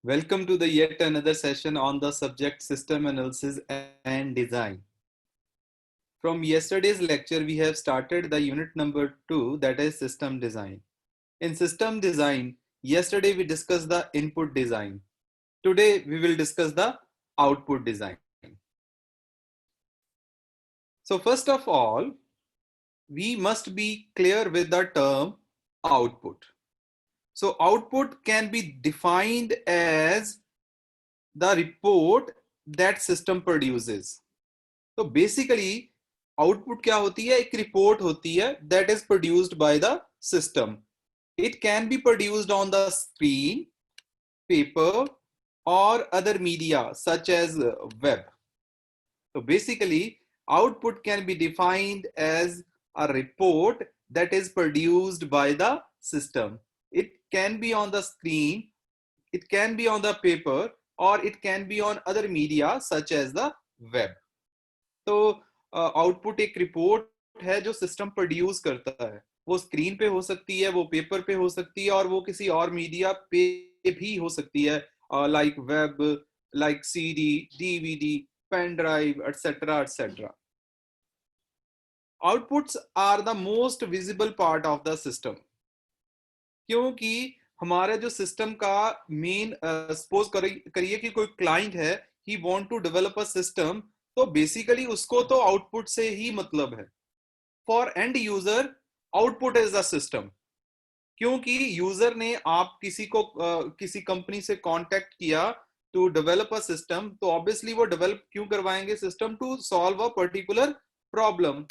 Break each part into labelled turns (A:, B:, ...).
A: Welcome to the yet another session on the subject system analysis and design. From yesterday's lecture, we have started the unit number 2, that is system design. In system design, yesterday we discussed the input design. Today we will discuss the output design. So first of all, we must be clear with the term output. So output can be defined as the report that system produces. तो basically output क्या होती है? एक report होती है that is produced by the system. It can be produced on the screen, paper और other media such as web. So basically output can be defined as a report that is produced by the system. It can be on the screen, it can be on the paper, or it can be on other media such as the web. तो output एक report है जो system produce करता है. वो screen पे हो सकती है, वो पेपर पे हो सकती है, और वो किसी और मीडिया पे भी हो सकती है, like web, like CD, DVD, pen drive, etcetera etcetera. Outputs are the most visible part of the system, क्योंकि हमारे जो सिस्टम का मेन, सपोज करिए कि कोई क्लाइंट है, he want to develop a system, तो बेसिकली उसको तो आउटपुट से ही मतलब है. For end user output is the system, क्योंकि यूजर ने आप किसी को किसी कंपनी से कांटेक्ट किया टू डेवलप अ सिस्टम, तो ऑब्वियसली वो डेवलप क्यों करवाएंगे system? To solve a particular problem.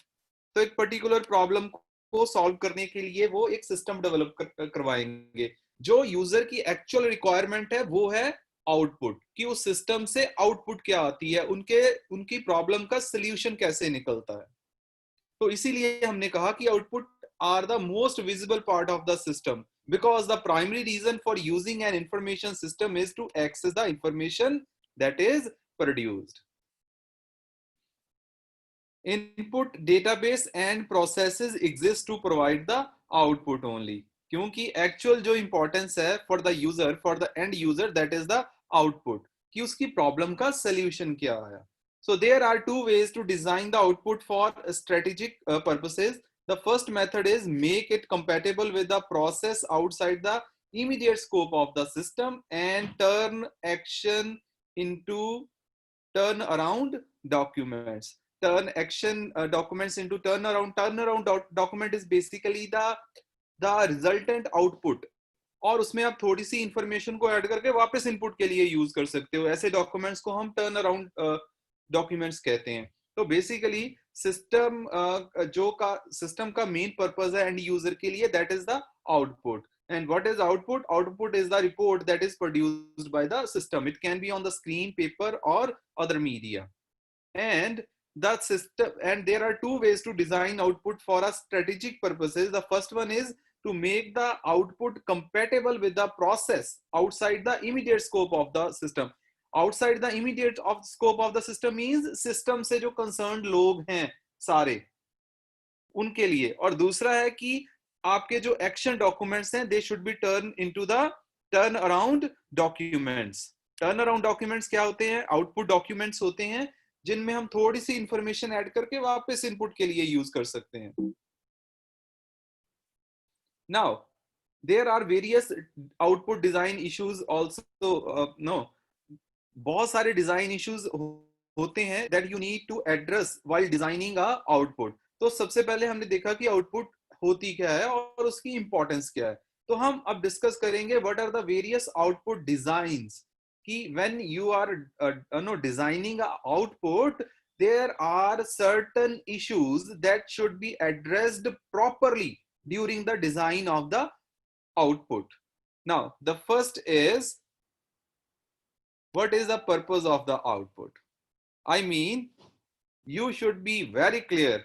A: तो एक पर्टिकुलर प्रॉब्लम को सॉल्व करने के लिए वो एक सिस्टम डेवलप करवाएंगे. जो यूजर की एक्चुअल रिक्वायरमेंट है वो है आउटपुट, कि उस सिस्टम से आउटपुट क्या आती है, उनकी प्रॉब्लम का सोल्यूशन कैसे निकलता है. तो इसीलिए हमने कहा कि output are the most visible part of the system, because the primary reason for using an information system is to access the information that is produced. Input database and processes exist to provide the output only, क्योंकि actual जो importance है for the user, for the end user, that is the output, कि उसकी problem का solution क्या है. So there are two ways to design the output for strategic purposes. The first method is make it compatible with the process outside the immediate scope of the system and turn action into turnaround documents. Turn action documents into turnaround. Document is basically the resultant output, और उसमें आप थोड़ी सी information को add करके वापस input के लिए use कर सकते हो. ऐसे डॉक्यूमेंट्स को हम टर्न अराउंड डॉक्यूमेंट्स कहते हैं. तो बेसिकली सिस्टम सिस्टम का मेन पर्पस है एंड यूजर के लिए, that is the output. And what is output? Output is the report that is produced by the system. It can be on the screen, paper, or other media. And the system, and there are two ways to design output for a strategic purposes. The first one is to make the output compatible with the process outside the immediate scope of the system. Outside the immediate of scope of the system means system से जो concerned लोग हैं सारे, उनके लिए. और दूसरा है कि आपके जो एक्शन डॉक्यूमेंट्स हैं, they should be turn into the turn around documents. Turn around documents क्या होते हैं? आउटपुट डॉक्यूमेंट्स होते हैं जिनमें हम थोड़ी सी इंफॉर्मेशन ऐड करके वापस इनपुट के लिए यूज कर सकते हैं. Now there are various output design issues also. No, बहुत सारे डिजाइन इश्यूज होते हैं that you need to address while designing a output. तो सबसे पहले हमने देखा कि आउटपुट होती क्या है और उसकी इंपॉर्टेंस क्या है. तो हम अब डिस्कस करेंगे what are the various output designs, कि when you are know designing output, there are certain issues that should be addressed properly during the design of the output. Now the first is, what is the purpose of the output? I mean, you should be very clear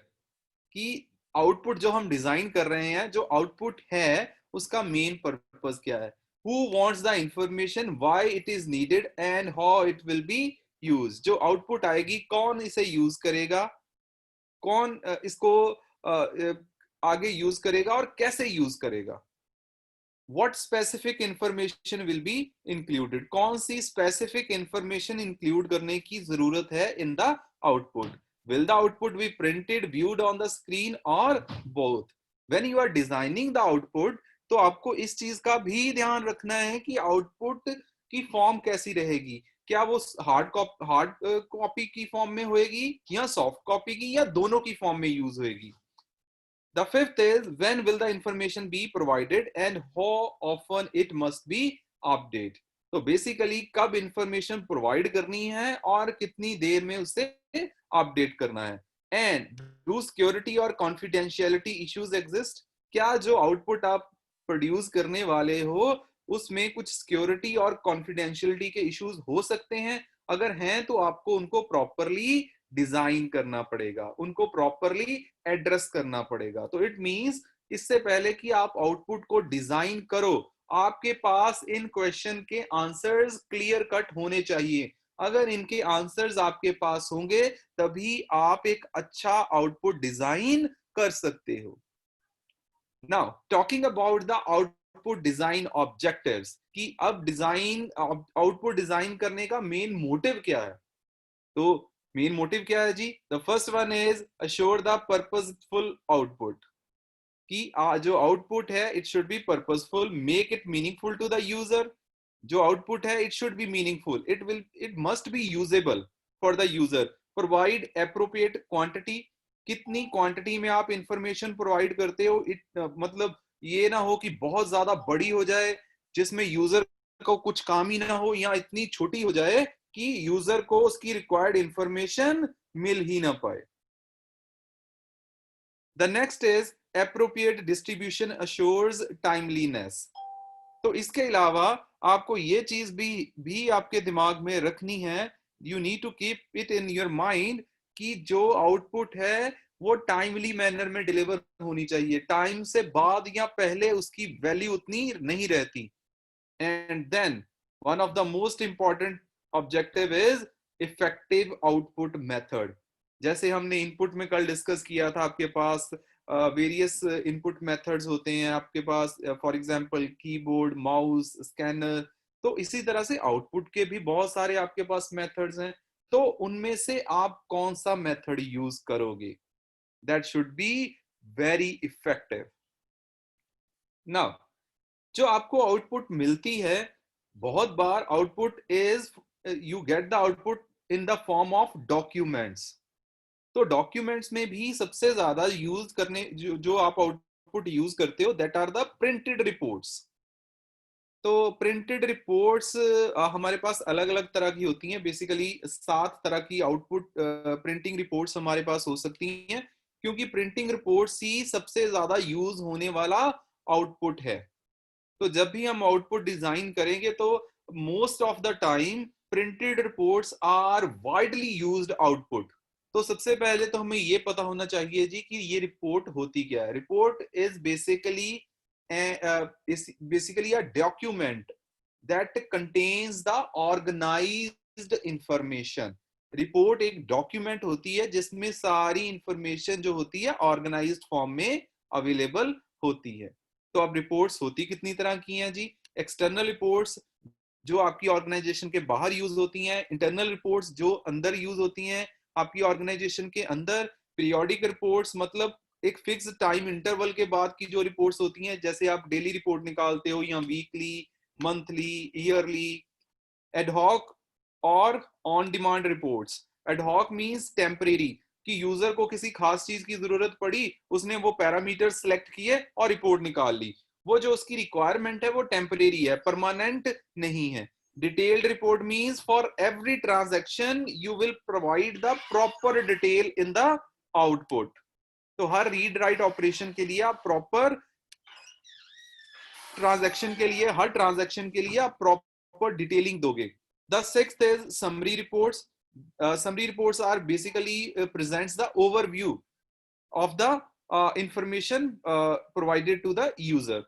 A: कि output जो हम design कर रहे हैं, जो output है, उसका main purpose क्या है. Who wants the information, why it is needed, and how it will be use. जो आउटपुट आएगी, कौन इसे यूज करेगा, कौन इसको आगे यूज करेगा और कैसे यूज करेगा. what specific information will be included, कौन सी specific information include करने की जरूरत है in the output, will the output be printed, viewed on the screen or both. when you are designing the output तो आपको इस चीज का भी ध्यान रखना है कि आउटपुट की फॉर्म कैसी रहेगी, क्या वो हार्ड कॉपी की फॉर्म में होएगी या सॉफ्ट कॉपी की या दोनों की फॉर्म में यूज होएगी. The fifth is when will the information be provided and how often it must be updated. तो बेसिकली कब इंफॉर्मेशन प्रोवाइड करनी है और कितनी देर में उसे अपडेट करना है. एंड डू सिक्योरिटी और कॉन्फिडेंशियलिटी इश्यूज एग्जिस्ट, क्या जो आउटपुट आप प्रोड्यूस करने वाले हो उसमें कुछ सिक्योरिटी और कॉन्फिडेंशियलिटी के इश्यूज हो सकते हैं, अगर हैं तो आपको उनको प्रॉपरली डिजाइन करना पड़ेगा, उनको प्रॉपरली एड्रेस करना पड़ेगा. तो इट मींस इससे पहले कि आप आउटपुट को डिजाइन करो आपके पास इन क्वेश्चन के आंसर्स क्लियर कट होने चाहिए. अगर इनके आंसर्स आपके पास होंगे तभी आप एक अच्छा आउटपुट डिजाइन कर सकते हो. Now talking about the output design objectives, कि अब डिजाइन आउटपुट डिजाइन करने का मेन मोटिव क्या है. तो मेन मोटिव क्या है जी. The first one is assure the purposeful output, कि जो आउटपुट है it should be purposeful, make it meaningful to the user. जो आउटपुट है it should be meaningful, it must be usable for the user. Provide appropriate quantity, कितनी quantity में आप information provide करते हो. मतलब ये ना हो कि बहुत ज्यादा बड़ी हो जाए जिसमें यूजर को कुछ काम ही ना हो, या इतनी छोटी हो जाए कि यूजर को उसकी रिक्वायर्ड इंफॉर्मेशन मिल ही ना पाए. The next is appropriate distribution assures timeliness. तो इसके अलावा आपको ये चीज भी आपके दिमाग में रखनी है, you need to keep it in your mind, कि जो आउटपुट है वो टाइमली मैनर में डिलीवर होनी चाहिए. टाइम से बाद या पहले उसकी वैल्यू उतनी नहीं रहती. And then one of the most important objective is effective output method. जैसे हमने इनपुट में कल डिस्कस किया था, आपके पास वेरियस इनपुट मेथड्स होते हैं आपके पास, for example keyboard, mouse, scanner. तो इसी तरह से आउटपुट के भी बहुत सारे आपके पास मेथड्स हैं. तो उनमें से आप कौन सा मेथड यूज करोगे, that should be very effective. Now जो आपको आउटपुट मिलती है, बहुत बार output is, you get the output in the form of documents. तो डॉक्यूमेंट्स में भी सबसे ज्यादा यूज करने जो आप आउटपुट यूज करते हो that are the printed reports. तो प्रिंटेड रिपोर्ट्स हमारे पास अलग अलग तरह की होती हैं. बेसिकली 7 तरह की आउटपुट प्रिंटिंग रिपोर्ट्स हमारे पास हो सकती हैं, क्योंकि प्रिंटिंग रिपोर्ट्स ही सबसे ज्यादा यूज होने वाला आउटपुट है. तो जब भी हम आउटपुट डिजाइन करेंगे तो most of the time printed reports are widely used output. तो सबसे पहले तो हमें ये पता होना चाहिए जी कि ये रिपोर्ट होती क्या है. Report is basically a document that contains the organized information. Report एक डॉक्यूमेंट होती है जिसमें सारी इंफॉर्मेशन जो होती है ऑर्गेनाइज्ड फॉर्म में अवेलेबल होती है. तो अब रिपोर्ट्स होती कितनी तरह की हैं जी. एक्सटर्नल रिपोर्ट्स जो आपकी ऑर्गेनाइजेशन के बाहर यूज होती हैं, इंटरनल रिपोर्ट्स जो अंदर यूज होती हैं आपकी ऑर्गेनाइजेशन के अंदर, पीरियोडिक रिपोर्ट्स मतलब एक फिक्स टाइम इंटरवल के बाद की जो रिपोर्ट्स होती हैं, जैसे आप डेली रिपोर्ट निकालते हो या वीकली, मंथली, ईयरली. एडहॉक और on demand reports. Ad hoc means temporary, कि यूजर को किसी खास चीज की जरूरत पड़ी, उसने वो पैरामीटर सेलेक्ट किए और रिपोर्ट निकाल ली. वो जो उसकी रिक्वायरमेंट है वो टेम्परेरी है, परमानेंट नहीं है. Detailed report means for every transaction you will provide the proper detail in the output. तो हर रीड राइट ऑपरेशन के लिए आप प्रॉपर ट्रांजैक्शन के लिए, हर ट्रांजैक्शन के लिए आप प्रॉपर डिटेलिंग दोगे. The sixth is summary reports. Summary reports are basically presents the overview of the information provided to the user.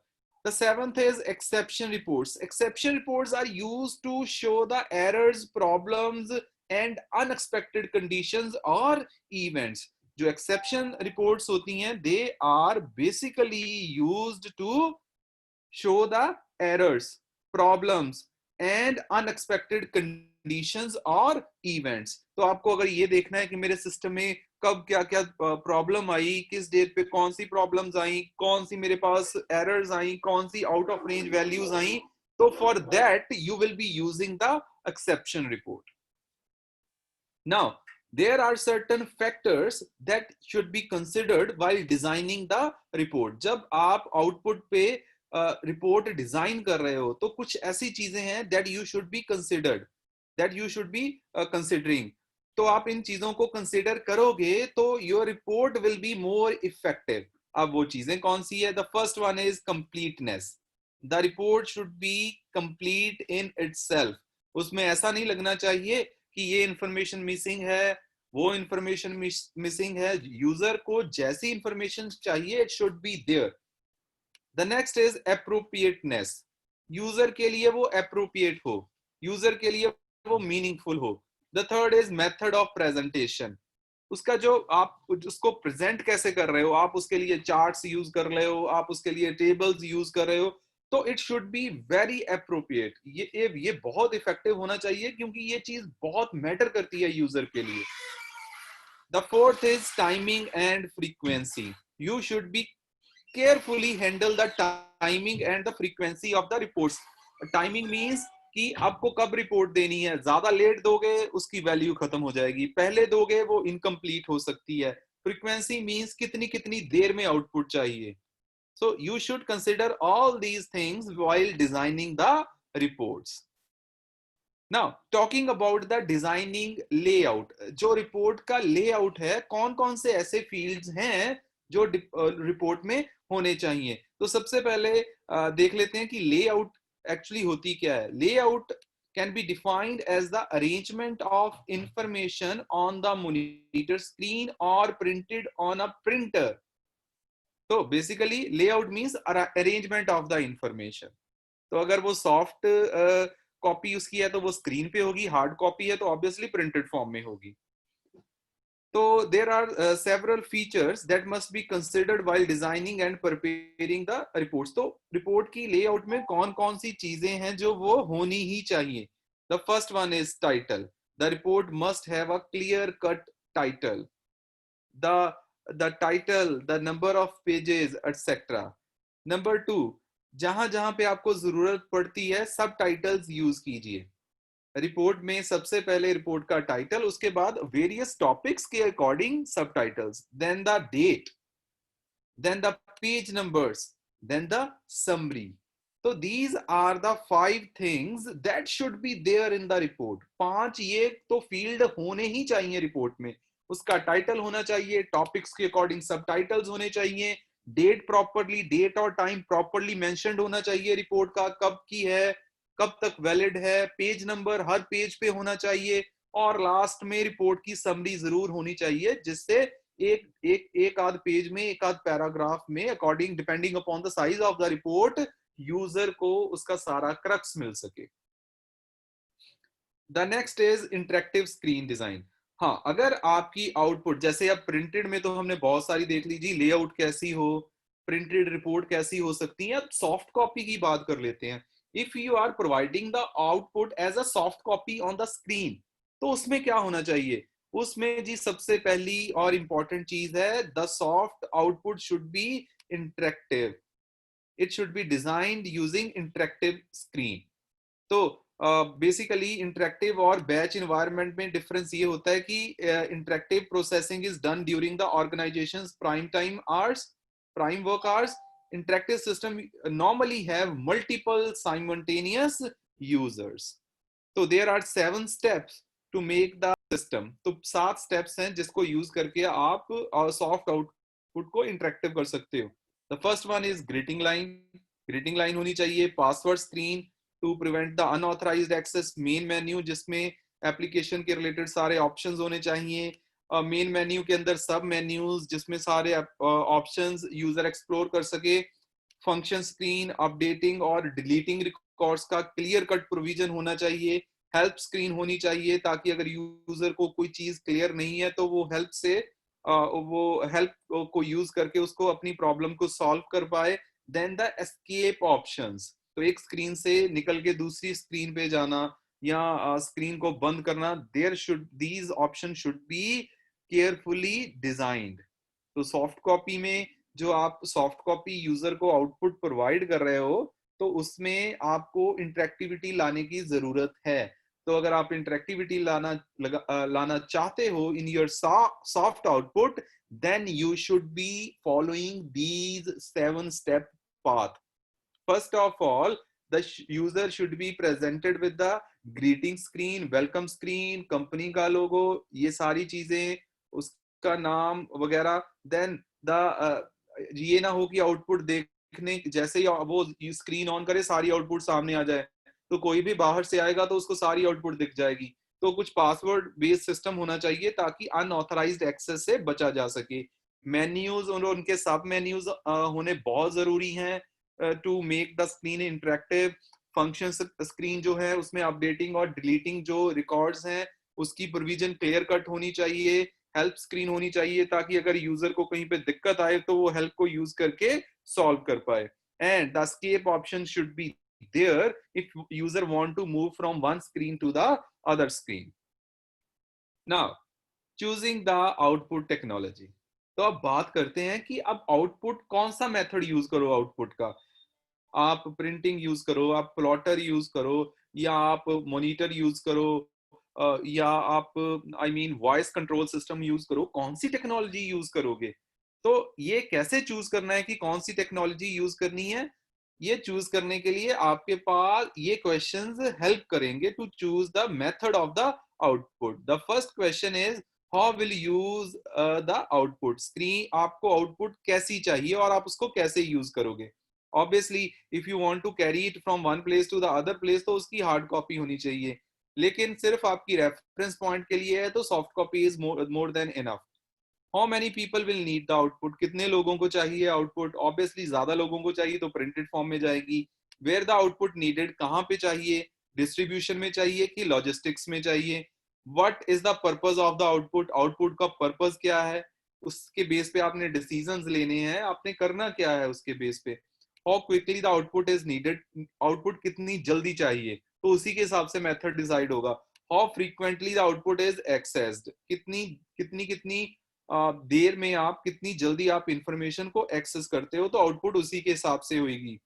A: The seventh is exception reports. Exception reports are used to show the errors, problems, and unexpected conditions or events. जो exception reports होती हैं, they are basically used to show the errors, problems and unexpected conditions or events. तो आपको अगर ये देखना है कि मेरे सिस्टम में कब क्या क्या प्रॉब्लम आई, किस डेट पे कौन सी प्रॉब्लम्स आई, कौन सी मेरे पास एरर्स आई, कौन सी आउट ऑफ रेंज वैल्यूज आई, तो for that you will be using the exception report. Now, there are certain factors that should be considered while designing the report. जब आप output पे report design कर रहे हो तो कुछ ऐसी चीजें हैं that you should be considered, that you should be considering. तो आप इन चीजों को consider करोगे तो your report will be more effective. अब वो चीजें कौन सी है? The first one is completeness. The report should be complete in itself. उसमें ऐसा नहीं लगना चाहिए कि ये इंफॉर्मेशन मिसिंग है, वो इंफॉर्मेशन मिसिंग है. यूजर को जैसी इंफॉर्मेशन चाहिए it should be there. The next is appropriateness. User के लिए वो एप्रोप्रिएट हो, यूजर के लिए वो मीनिंगफुल हो. The third is method of presentation. उसका जो आप उसको प्रेजेंट कैसे कर रहे हो, आप उसके लिए चार्ट्स यूज कर रहे हो, आप उसके लिए टेबल्स यूज कर रहे हो, तो it should be very appropriate. ये बहुत इफेक्टिव होना चाहिए क्योंकि ये चीज बहुत मैटर करती है यूजर के लिए. The fourth is timing and frequency. You should be carefully handle the timing and the frequency of the reports. Timing means कि आपको कब रिपोर्ट देनी है. ज्यादा लेट दोगे उसकी वैल्यू खत्म हो जाएगी, पहले दोगे वो इनकम्प्लीट हो सकती है. फ्रीक्वेंसी मींस कितनी कितनी देर में आउटपुट चाहिए. So you should consider all these things while designing the reports. Now talking about the designing layout. जो रिपोर्ट का लेआउट है, कौन कौन से ऐसे फील्ड्स हैं जो रिपोर्ट में होने चाहिए. तो सबसे पहले देख लेते हैं कि लेआउट एक्चुअली होती क्या है. Layout can be defined as the arrangement of information on the monitor screen or printed on a printer. तो basically layout means arrangement of the information. तो अगर वो सॉफ्ट कॉपी उसकी है तो वो स्क्रीन पे होगी, हार्ड कॉपी है तो ऑब्वियसली प्रिंटेड फॉर्म में होगी. तो there are several features that must be considered while designing and preparing the reports. तो रिपोर्ट की लेआउट में कौन कौन सी चीजें हैं जो वो होनी ही चाहिए. The first one is title. The report must have a clear cut title. the title, the number of pages, etc. Number 2, जहां जहां पे आपको जरूरत पड़ती है सब टाइटल्स यूज कीजिए. रिपोर्ट में सबसे पहले रिपोर्ट का टाइटल, उसके बाद वेरियस टॉपिक्स के according subtitles, then the date, then the page numbers, then the summary. तो these are the 5 things that should be there in the report. 5 ये तो फील्ड होने ही चाहिए रिपोर्ट में. उसका टाइटल होना चाहिए, टॉपिक्स के अकॉर्डिंग सब टाइटल्स होने चाहिए, डेट प्रॉपरली, डेट और टाइम प्रॉपरली मेंशन्ड होना चाहिए रिपोर्ट का, कब की है, कब तक वैलिड है, पेज नंबर हर पेज पे होना चाहिए, और लास्ट में रिपोर्ट की समरी जरूर होनी चाहिए जिससे एक आध पेज में, एक आध पैराग्राफ में, according depending upon the size of the report, user को उसका सारा क्रक्स मिल सके. The next is interactive screen design. हाँ, अगर आपकी आउटपुट, जैसे अब प्रिंटेड में तो हमने बहुत सारी देख लीजिए लेआउट कैसी हो, प्रिंटेड रिपोर्ट कैसी हो सकती है. अब सॉफ्ट कॉपी की बात कर लेते हैं. If you are providing the output as a soft copy on the screen, तो उसमें क्या होना चाहिए. उसमें जी सबसे पहली और इंपॉर्टेंट चीज है, the soft output should be interactive. it should be designed using interactive screen. तो बेसिकली इंटरेक्टिव और बैच इन्वायरमेंट में डिफरेंस ये होता है कि interactive processing is done during the organisations prime time hours, prime work hours. Interactive system normally have multiple simultaneous users. तो there are 7 steps to make the system. तो 7 steps हैं जिसको use करके आप सॉफ्ट आउटपुट को interactive कर सकते हो. The first one is greeting line. Greeting line होनी चाहिए. Password screen to prevent the unauthorized access. Main menu जिसमें एप्लीकेशन के रिलेटेड सारे ऑप्शंस होने चाहिए. मेन मेन्यू के अंदर सब मेन्यूज जिसमें सारे ऑप्शंस यूजर एक्सप्लोर कर सके. फंक्शन स्क्रीन, अपडेटिंग और डिलीटिंग रिकॉर्ड्स का क्लियर कट प्रोविजन होना चाहिए. हेल्प स्क्रीन होनी चाहिए ताकि अगर यूजर को कोई चीज क्लियर नहीं है तो वो हेल्प से वो हेल्प को यूज करके उसको अपनी प्रॉब्लम को सॉल्व कर पाए. देन द एस्केप ऑप्शंस, तो एक स्क्रीन से निकल के दूसरी स्क्रीन पे जाना या स्क्रीन को बंद करना, there should these option should be carefully designed. तो सॉफ्ट कॉपी में जो आप सॉफ्ट कॉपी यूजर को आउटपुट प्रोवाइड कर रहे हो, तो उसमें आपको इंटरेक्टिविटी लाने की जरूरत है। तो अगर आप इंटरेक्टिविटी लाना चाहते हो in your soft output, then you should be following these 7-step path. First of all, the user should be presented with the greeting screen, welcome screen, company का logo, ये सारी चीजें, उसका नाम वगैरह। then ये ना हो कि आउटपुट देखने जैसे ही वो स्क्रीन ऑन करे सारी आउटपुट सामने आ जाए, तो कोई भी बाहर से आएगा तो उसको सारी आउटपुट दिख जाएगी। तो कुछ पासवर्ड बेस्ड सिस्टम होना चाहिए ताकि अनऑथराइज्ड एक्सेस से बचा जा सके। मेन्यूज और उनके सब मेन्यूज होने बहुत जरूरी हैं to make the screen interactive. Function screen जो है उसमें अपडेटिंग और डिलीटिंग जो रिकॉर्ड्स हैं उसकी प्रोविजन क्लियर कट होनी चाहिए। हेल्प स्क्रीन होनी चाहिए ताकि अगर यूजर को कहीं पे दिक्कत आए तो वो हेल्प को यूज करके सॉल्व कर पाए। And the escape option should B there if user want to move from one screen to the other screen. Now choosing the output technology, तो अब बात करते हैं कि अब आउटपुट कौन सा मेथड यूज करो आउटपुट का। आप प्रिंटिंग यूज करो, आप प्लॉटर यूज करो, या आप मॉनिटर यूज करो, या आप वॉइस कंट्रोल सिस्टम यूज करो, कौन सी टेक्नोलॉजी यूज करोगे। तो ये कैसे चूज करना है कि कौन सी टेक्नोलॉजी यूज करनी है, ये चूज करने के लिए आपके पास ये क्वेश्चंस हेल्प करेंगे to choose the method of the output. The first question is how will use the output. Screen आपको आउटपुट कैसी चाहिए और आप उसको कैसे यूज करोगे। Obviously if you want to carry it from one place to the other place तो उसकी हार्ड कॉपी होनी चाहिए, लेकिन सिर्फ आपकी रेफरेंस पॉइंट के लिए है तो soft copy is more than enough. How many people will need the output, कितने लोगों को चाहिए आउटपुट। ऑब्वियसली ज्यादा लोगों को चाहिए तो प्रिंटेड फॉर्म में जाएगी। वेयर द आउटपुट नीडेड, कहाँ पे चाहिए, डिस्ट्रीब्यूशन में चाहिए कि लॉजिस्टिक्स में चाहिए। What is the purpose of the output, output का पर्पस क्या है, उसके बेस पे आपने डिसीजंस लेने हैं, आपने करना क्या है उसके बेस पे। How quickly the output is needed, output कितनी जल्दी चाहिए, तो उसी के हिसाब से मेथड डिसाइड होगा। How frequently the output is accessed, कितनी कितनी कितनी देर में आप, कितनी जल्दी आप इंफॉर्मेशन को एक्सेस करते हो, तो आउटपुट उसी के हिसाब से होगी।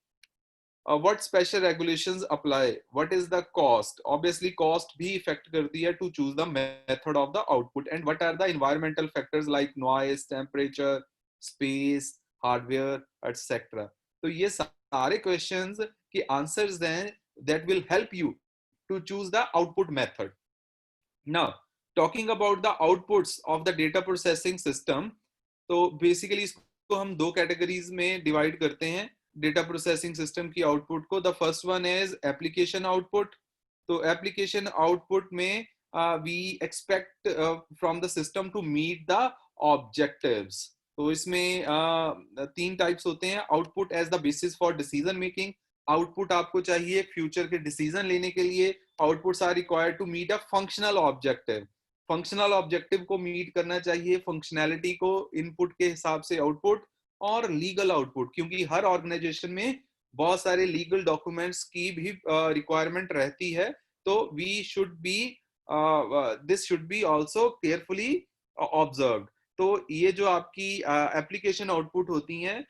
A: What special regulations apply, what is the cost, obviously cost भी इफेक्ट करती है to choose the method of the output. And what are the environmental factors like noise, temperature, space, hardware etcetera. तो ये सारे क्वेश्चंस के answers हैं that will help you to choose the output method. Now talking about the outputs of the data processing system, तो basically इसको हम दो categories में डिवाइड करते हैं डेटा प्रोसेसिंग सिस्टम की आउटपुट को। The first one is application output. तो एप्लीकेशन आउटपुट में we expect from the system to meet the objectives. तो इसमें तीन टाइप्स होते हैं। Output as the basis for decision making, output आपको चाहिए फ्यूचर के डिसीजन लेने के लिए। Outputs are required to meet a functional objective, functional objective को मीट करना चाहिए, फंक्शनैलिटी को इनपुट के हिसाब से आउटपुट। और लीगल आउटपुट, क्योंकि हर ऑर्गेनाइजेशन में बहुत सारे लीगल डॉक्यूमेंट्स की भी रिक्वायरमेंट रहती है, तो we should be this should be also carefully observed. तो ये जो आपकी एप्लीकेशन आउटपुट होती हैं,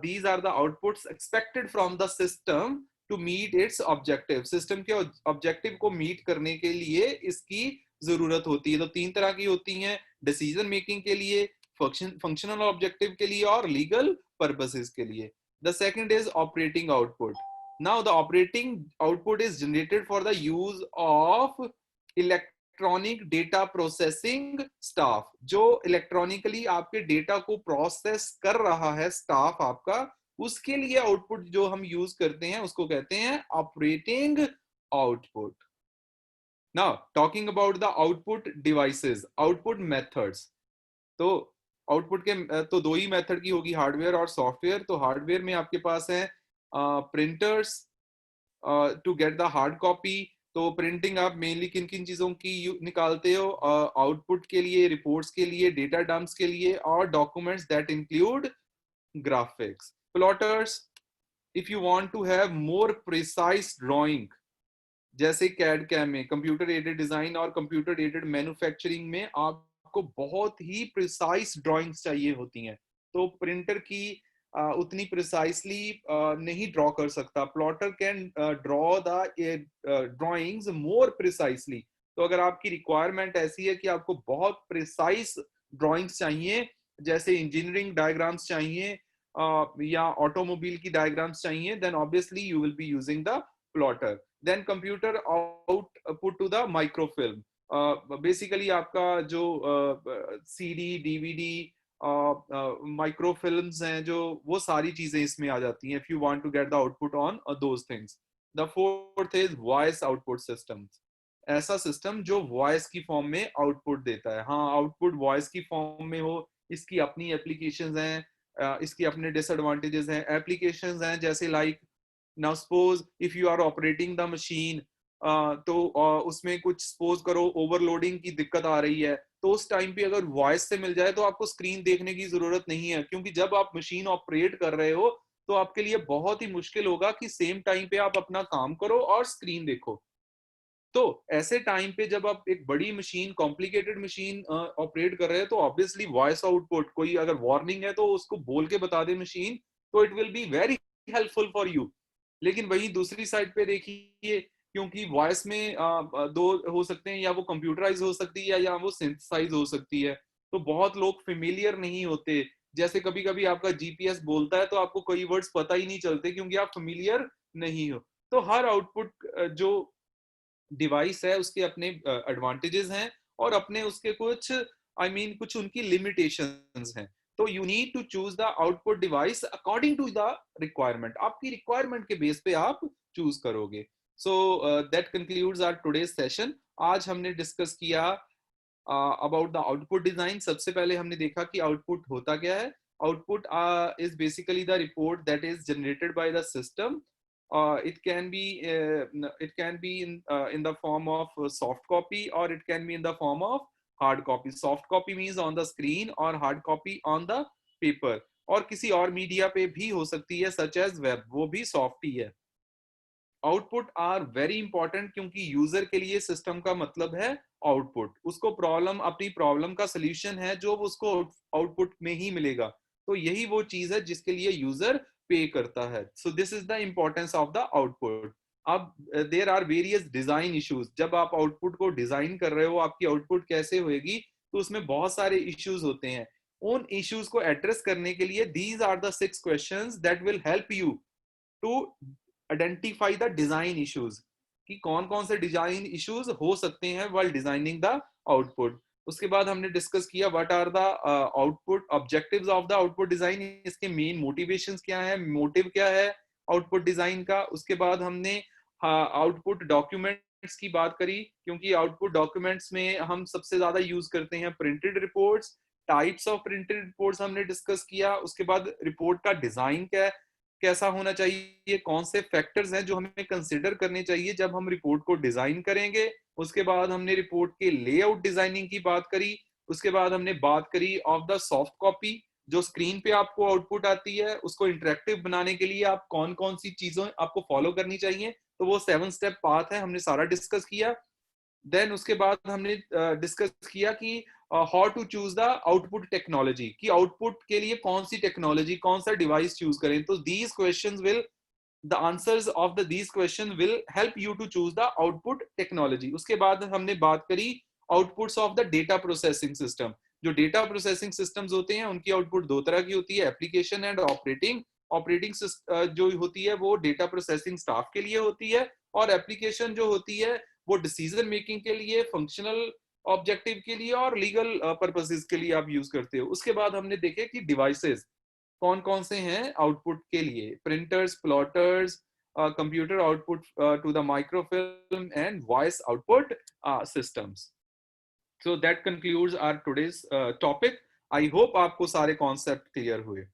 A: these are the outputs expected from the system to meet its objective। System के ऑब्जेक्टिव को मीट करने के लिए इसकी जरूरत होती है। तो तीन तरह की होती हैं, डिसीजन मेकिंग के लिए, फंक्शनल ऑब्जेक्टिव के लिए और लीगल पर्पसेस के लिए। The second is operating output. Now the operating output is generated for the use of electronic data processing staff. जो इलेक्ट्रॉनिकली आपके डेटा को प्रोसेस कर रहा है स्टाफ आपका, उसके लिए आउटपुट जो हम यूज करते हैं उसको कहते हैं operating output. Now talking about the output devices, output methods. तो आउटपुट के तो दो ही मेथड की होगी, हार्डवेयर और सॉफ्टवेयर। तो हार्डवेयर में आपके पास है printers to get the hard copy. तो प्रिंटिंग आप मेनली किन किन चीजों की निकालते हो, आउटपुट के लिए, रिपोर्ट्स के लिए, डेटा डंप्स के लिए, और documents that include graphics. Plotters if you want to have more precise drawing, जैसे कैड कैम में कंप्यूटर एडेड डिजाइन और कंप्यूटर एडेड मैन्युफैक्चरिंग में आपको बहुत ही प्रिसाइज ड्राइंग्स चाहिए होती हैं, तो प्रिंटर की उतनी प्रिसाइसली नहीं ड्रॉ कर सकता. Plotter can draw the drawings more precisely. तो अगर आपकी रिक्वायरमेंट ऐसी है कि आपको बहुत प्रिसाइज ड्राइंग्स चाहिए, जैसे इंजीनियरिंग डायग्राम्स चाहिए या ऑटोमोबाइल की डायग्राम्स चाहिए, then obviously you will be using the plotter. Then computer output to the microfilm. Basically आपका जो सीडी डीवीडी माइक्रोफिल्म्स हैं, जो वो सारी चीजें इसमें आ जाती हैं if you want to get the output on those things. The fourth is voice output system. ऐसा सिस्टम जो वॉइस की फॉर्म में आउटपुट देता है. हाँ, आउटपुट वॉइस की फॉर्म में हो, इसकी अपनी एप्लीकेशंस हैं, इसकी अपने डिसएडवांटेजेस हैं. एप्लीकेशंस हैं जैसे like, now suppose if you are operating the machine, तो उसमें कुछ सपोज करो ओवरलोडिंग की दिक्कत आ रही है, तो उस टाइम पे अगर वॉइस से मिल जाए तो आपको स्क्रीन देखने की जरूरत नहीं है, क्योंकि जब आप मशीन ऑपरेट कर रहे हो तो आपके लिए बहुत ही मुश्किल होगा कि सेम टाइम पे आप अपना काम करो और स्क्रीन देखो. तो ऐसे टाइम पे जब आप एक बड़ी मशीन, कॉम्प्लिकेटेड मशीन ऑपरेट कर रहे हैं, तो ऑब्वियसली वॉइस आउटपुट, कोई अगर वार्निंग है तो उसको बोल के बता दे मशीन, तो it will be very helpful for you. लेकिन वही दूसरी साइड पे देखिए, क्योंकि वॉइस में दो हो सकते हैं, या वो कंप्यूटराइज हो सकती है या वो सिंथेसाइज हो सकती है, तो बहुत लोग फेमिलियर नहीं होते. जैसे कभी कभी आपका जीपीएस बोलता है तो आपको कई वर्ड्स पता ही नहीं चलते क्योंकि आप फेमिलियर नहीं हो. तो हर आउटपुट जो डिवाइस है उसके अपने एडवांटेजेस हैं और अपने उसके कुछ कुछ उनकी लिमिटेशंस हैं. तो you need to choose the output device according to the requirement. आपकी रिक्वायरमेंट के बेस पे आप चूज करोगे. So that concludes our today's session. आज हमने डिस्कस किया अबाउट द आउटपुट डिजाइन. सबसे पहले हमने देखा कि आउटपुट होता क्या है. Output is basically the report that is generated by the system. It can be in the form of soft copy, or it can be in the form of hard copy. Soft copy means on the screen, or hard copy on the paper, और किसी और media पे भी हो सकती है such as web, वो भी सॉफ्ट ही है. आउटपुट आर वेरी इंपॉर्टेंट क्योंकि यूजर के लिए सिस्टम का मतलब है आउटपुट. उसको प्रॉब्लम, अपनी प्रॉब्लम का सोल्यूशन है जो उसको आउटपुट में ही मिलेगा. तो यही वो चीज है जिसके लिए यूजर पे करता है. So this is the importance of the output. अब there are various design issues. जब आप आउटपुट को डिजाइन कर रहे हो, आपकी आउटपुट कैसे होएगी, तो उसमें बहुत सारे इश्यूज होते हैं. उन इश्यूज को एड्रेस करने के लिए these are the 6 questions that will help you to identify the design issues, कि कौन कौन से डिजाइन इश्यूज हो सकते हैं व्हाइल डिजाइनिंग द आउटपुट. उसके बाद हमने डिस्कस किया what are the output objectives of the output design. इसके मेन मोटिवेशंस क्या है, मोटिव क्या है आउटपुट डिजाइन का. उसके बाद हमने आउटपुट डॉक्यूमेंट्स की बात करी, क्योंकि आउटपुट डॉक्यूमेंट्स में हम सबसे ज्यादा यूज करते हैं printed reports. Types of printed reports हमने डिस्कस किया. उसके बाद रिपोर्ट का डिजाइन क्या है, कैसा होना चाहिए, कौन से फैक्टर्स हैं जो हमें कंसिडर करने चाहिए जब हम रिपोर्ट को डिजाइन करेंगे. उसके बाद हमने रिपोर्ट के लेआउट डिजाइनिंग की बात करी. उसके बाद हमने बात करी ऑफ द सॉफ्ट कॉपी, जो स्क्रीन पे आपको आउटपुट आती है, उसको इंटरेक्टिव बनाने के लिए आप कौन कौन सी चीजों आपको फॉलो करनी चाहिए. तो वो 7 स्टेप पाथ है, हमने सारा डिस्कस किया. देन उसके बाद हमने डिस्कस किया कि how to choose the output technology, कि आउटपुट के लिए कौन सी टेक्नोलॉजी, कौन सा डिवाइस चूज करें. तो these questions will, the answers of the these question will help you to choose the output technology. उसके बाद हमने बात करी outputs of the data processing system. जो डेटा प्रोसेसिंग सिस्टम्स होते हैं उनकी आउटपुट दो तरह की होती है, एप्लीकेशन एंड ऑपरेटिंग. ऑपरेटिंग जो होती है वो डेटा प्रोसेसिंग स्टाफ के लिए होती है, और एप्लीकेशन जो होती है वो डिसीजन मेकिंग के लिए, फंक्शनल ऑब्जेक्टिव के लिए और लीगल पर्पसेस के लिए आप यूज करते हो. उसके बाद हमने देखे कि डिवाइसेस कौन कौन से हैं आउटपुट के लिए, printers, plotters, computer output to the microfilm and voice output systems. So that concludes our today's topic. I hope आपको सारे कॉन्सेप्ट क्लियर हुए.